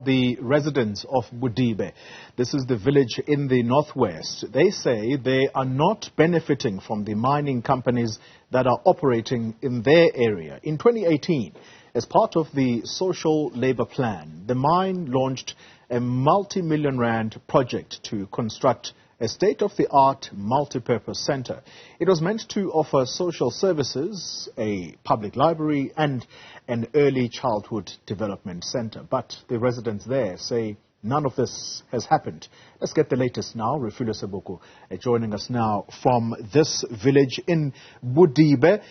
The residents of Bodibe, this is the village in the northwest, they say they are not benefiting from the mining companies that are operating in their area. In 2018, as part of the social labor plan, the mine launched a multi-million rand project to construct a state-of-the-art multi-purpose center. It was meant to offer social services, a public library and an early childhood development center. But the residents there say none of this has happened. Let's get the latest now. Refiloe Seboko joining us now from this village in Bodibe.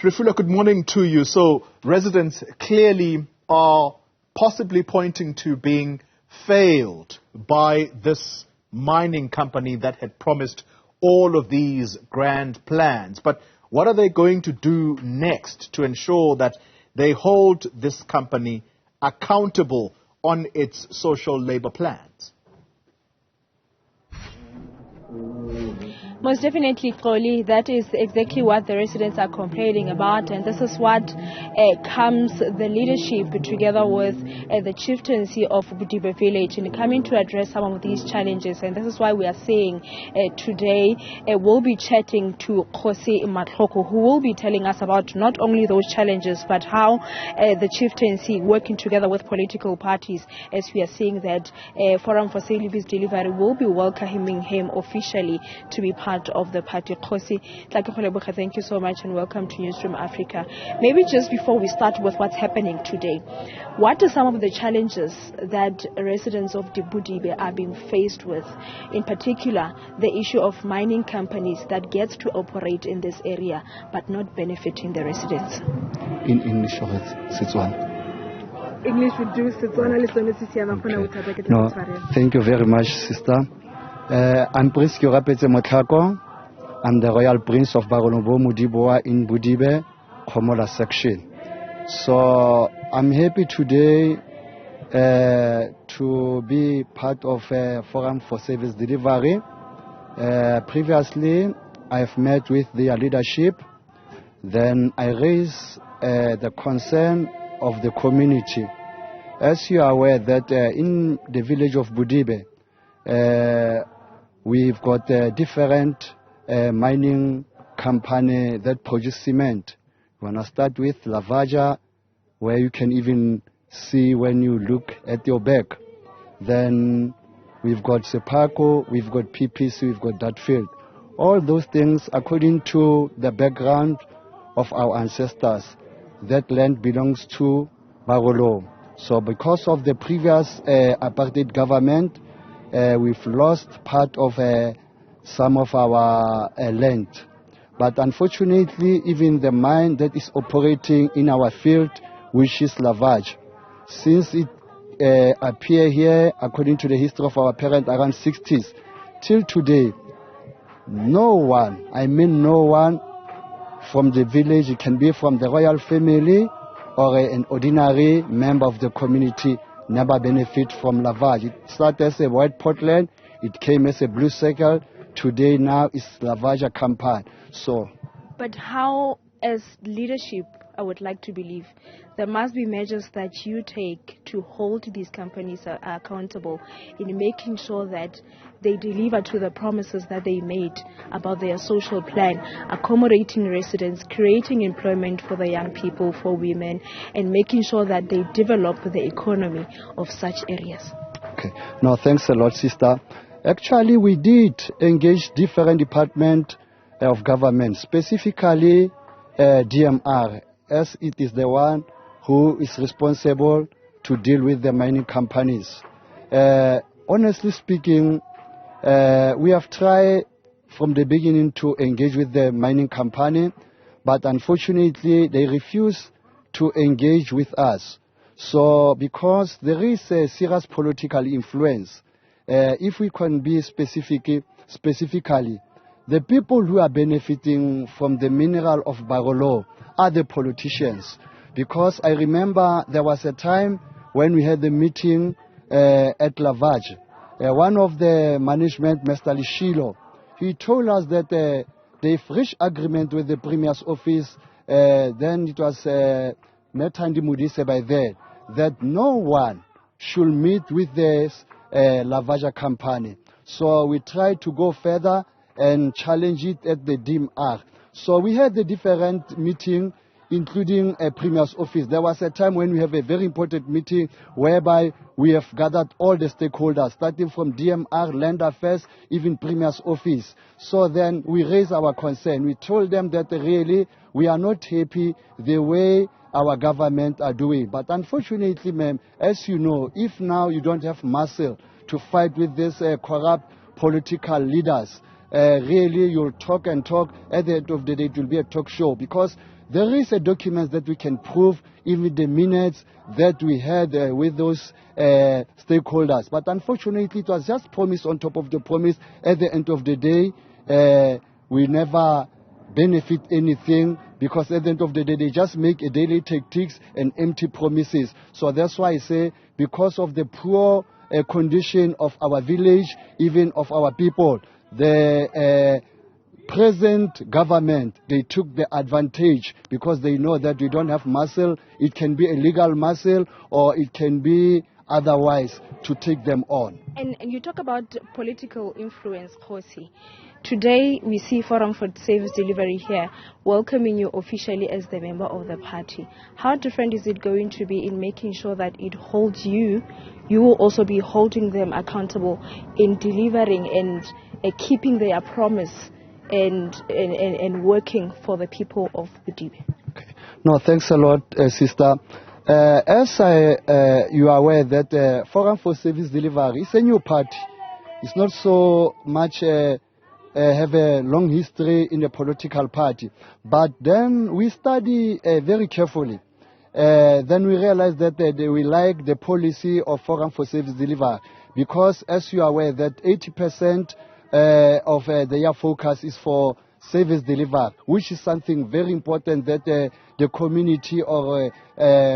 Refiloe, good morning to you. So residents clearly are possibly pointing to being failed by this mining company that had promised all of these grand plans. But what are they going to do next to ensure that they hold this company accountable on its social labor plans? Most definitely, Koli, that is exactly what the residents are complaining about, and this is what comes the leadership together with the chieftaincy of Bodibe village in coming to address some of these challenges. And this is why we are saying today we'll be chatting to Khosi Matloko, who will be telling us about not only those challenges but how the chieftaincy working together with political parties, as we are seeing that Forum for Service Delivery will be welcoming him officially to be part of the party. Khosi, thank you so much and welcome to Newzroom Afrika. Maybe just before we start with what's happening today, what are some of the challenges that residents of Bodibe are being faced with? In particular, the issue of mining companies that gets to operate in this area but not benefiting the residents. In English or Setswana? English would do. Setswana. Okay. No, thank you very much, sister. I'm Prince Kiorapetse Motlhako. I'm the Royal Prince of Baronobo Mudiboa in Bodibe, Khomola section. So I'm happy today to be part of a Forum for Service Delivery. Previously, I've met with their leadership. Then I raised the concern of the community. As you are aware that in the village of Bodibe, we've got a different mining company that produce cement. We want to start with Lavaja, where you can even see when you look at your back. Then we've got Seboko, we've got PPC, we've got Datfield. All those things, according to the background of our ancestors, that land belongs to Barolo. So because of the previous apartheid government, we've lost part of some of our land. But unfortunately, even the mine that is operating in our field, which is Lavage, since it appeared here, according to the history of our parents, around 60s, till today, no one, I mean no one from the village, it can be from the royal family or an ordinary member of the community, never benefit from Lavage. It started as a white Portland, it came as a blue circle, today now is Lavage campaign. So, but how, as leadership, I would like to believe, there must be measures that you take to hold these companies accountable in making sure that they deliver to the promises that they made about their social plan, accommodating residents, creating employment for the young people, for women, and making sure that they develop the economy of such areas. Okay. No, thanks a lot, sister. Actually, we did engage different departments of government, specifically DMR, as it is the one who is responsible to deal with the mining companies. Honestly speaking, we have tried from the beginning to engage with the mining company, but unfortunately they refuse to engage with us. So because there is a serious political influence, if we can be specifically, the people who are benefiting from the mineral of Barolo are the politicians. Because I remember there was a time when we had the meeting at Lavage. One of the management, Mr. Lishilo, he told us that they've reached agreement with the Premier's office. Then it was Metandi Mudise by there, that no one should meet with this Lavaja company. So we try to go further and challenge it at the DMR. So we had a different meeting, including a Premier's office. There was a time when we have a very important meeting whereby we have gathered all the stakeholders, starting from DMR, Land Affairs, even Premier's office. So then we raised our concern. We told them that really we are not happy the way our government are doing. But unfortunately, ma'am, as you know, if now you don't have muscle to fight with these corrupt political leaders, really you'll talk and talk. At the end of the day, it will be a talk show, because there is a document that we can prove, even the minutes that we had with those stakeholders. But unfortunately, it was just promise on top of the promise. At the end of the day, we never benefit anything, because at the end of the day, they just make a daily tactics and empty promises. So that's why I say, because of the poor condition of our village, even of our people, the present government, they took the advantage, because they know that we don't have muscle. It can be a legal muscle, or it can be otherwise, to take them on. And you talk about political influence, Khosi. Today we see Forum for Service Delivery here welcoming you officially as the member of the party. How different is it going to be in making sure that it holds you? You will also be holding them accountable in delivering and keeping their promise and working for the people of Bodibe. Okay. No, thanks a lot, sister. As you are aware that Forum for Service Delivery is a new party. It's not so much have a long history in the political party. But then we study very carefully. Then we realize that we like the policy of Forum for Service Delivery, because as you are aware that 80% of their focus is for service delivery, which is something very important that the community or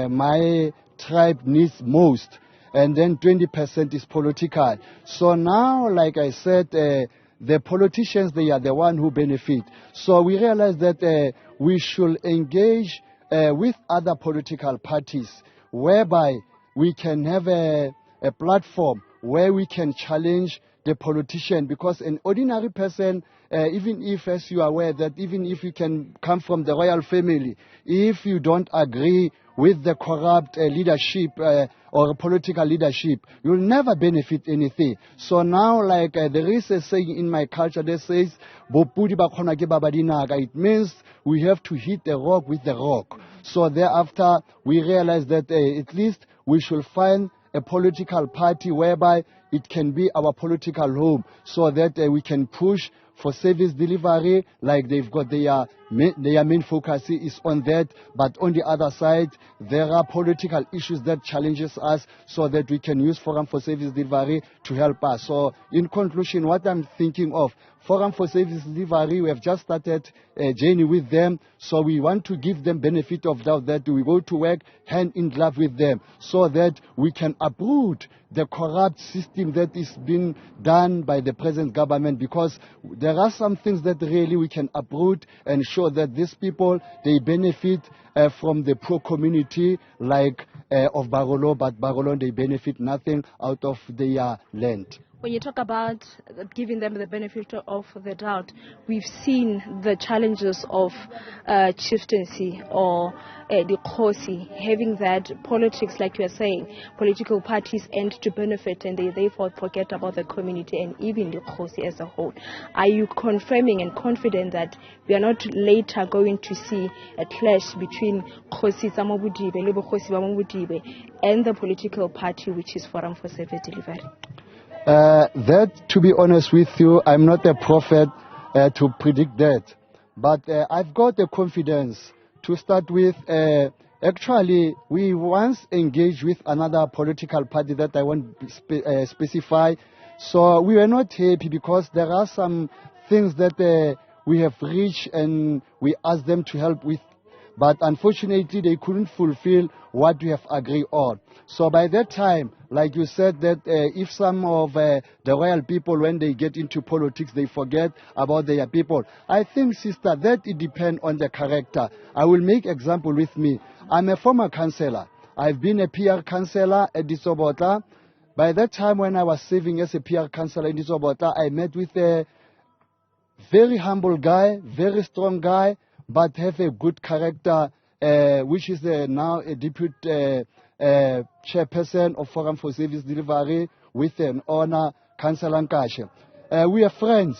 my tribe needs most. And then 20% is political. So now, like I said, the politicians, they are the one who benefit. So we realize that we should engage with other political parties, whereby we can have a platform where we can challenge the politician, because an ordinary person, even if, as you are aware, that even if you can come from the royal family, if you don't agree with the corrupt leadership or political leadership, you'll never benefit anything. So now, like there is a saying in my culture that says, it means we have to hit the rock with the rock. So thereafter, we realize that at least we should find a political party whereby it can be our political home, so that we can push for service delivery, like they've got their main focus is on that. But on the other side, there are political issues that challenges us, so that we can use Forum for Service Delivery to help us. So in conclusion, what I'm thinking of, Forum for Service Delivery, we have just started a journey with them, so we want to give them benefit of doubt, that we go to work hand in glove with them, so that we can uproot the corrupt system that is being done by the present government, because there are some things that really we can uproot and show that these people, they benefit from the poor community like of Barolo, but Barolo, they benefit nothing out of their land. When you talk about giving them the benefit of the doubt, we've seen the challenges of chieftaincy or the Khosi, having that politics, like you are saying, political parties end to benefit, and they therefore forget about the community and even the Khosi as a whole. Are you confirming and confident that we are not later going to see a clash between Khosi Bodibe, Lebo Khosi Bodibe, and the political party, which is Forum for Service Delivery? That, to be honest with you, I'm not a prophet to predict that. But I've got the confidence to start with. Actually, we once engaged with another political party that I won't specify. So we were not happy, because there are some things that we have reached and we asked them to help with. But unfortunately, they couldn't fulfill what we have agreed on. So by that time, like you said, that if some of the royal people, when they get into politics, they forget about their people. I think, sister, that it depends on the character. I will make example with me. I'm a former councillor. I've been a PR councillor at Disobota. By that time when I was serving as a PR councillor in Disobota, I met with a very humble guy, very strong guy, but have a good character, which is now a deputy chairperson of Forum for Service Delivery with an honor, Councillor Nkashe. We are friends.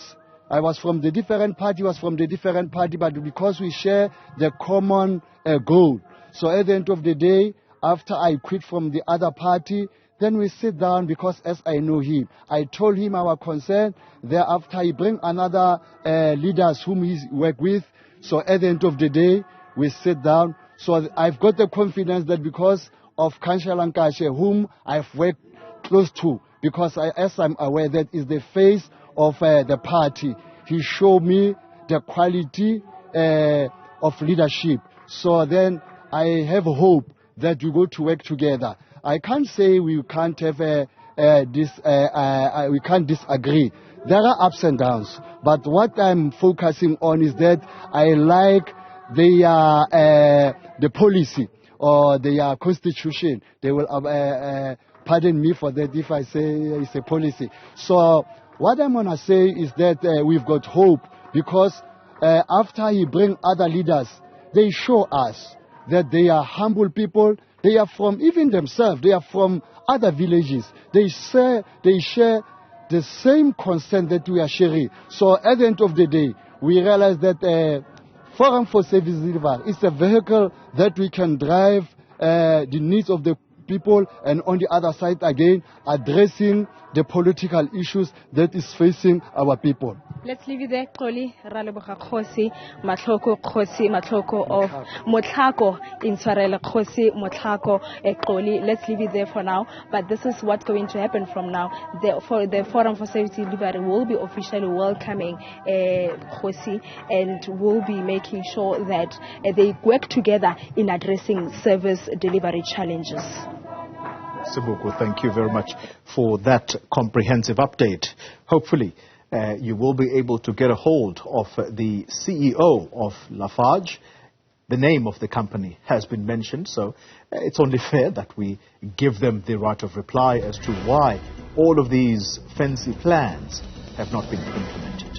I was from the different party, he was from the different party, but because we share the common goal. So at the end of the day, after I quit from the other party, then we sit down because as I know him, I told him our concern. Thereafter, he bring another leaders whom he work with. So at the end of the day, we sit down. So I've got the confidence that because of Councillor Nkashe, whom I've worked close to, because as I'm aware that is the face of the party. He showed me the quality of leadership. So then I have hope that we go to work together. I can't say we can't have we can't disagree. There are ups and downs, but what I'm focusing on is that I like the policy or their constitution. They will pardon me for that if I say it's a policy. So what I'm going to say is that we've got hope because after he bring other leaders, they show us that they are humble people. They are from, even themselves, they are from other villages. They share the same concern that we are sharing. So at the end of the day, we realize that Forum for Service Delivery is a vehicle that we can drive the needs of the people, and on the other side again, addressing the political issues that is facing our people. Let's leave it there, Koli, Raleboga Khosi, Matloko Khosi, Matloko of Motlako, Insarele Khosi, Motlako, Koli. Let's leave it there for now. But this is what's going to happen from now. The Forum for Service Delivery will be officially welcoming Khosi and will be making sure that they work together in addressing service delivery challenges. Seboko, thank you very much for that comprehensive update. Hopefully, you will be able to get a hold of the CEO of Lafarge. The name of the company has been mentioned, so it's only fair that we give them the right of reply as to why all of these fancy plans have not been implemented.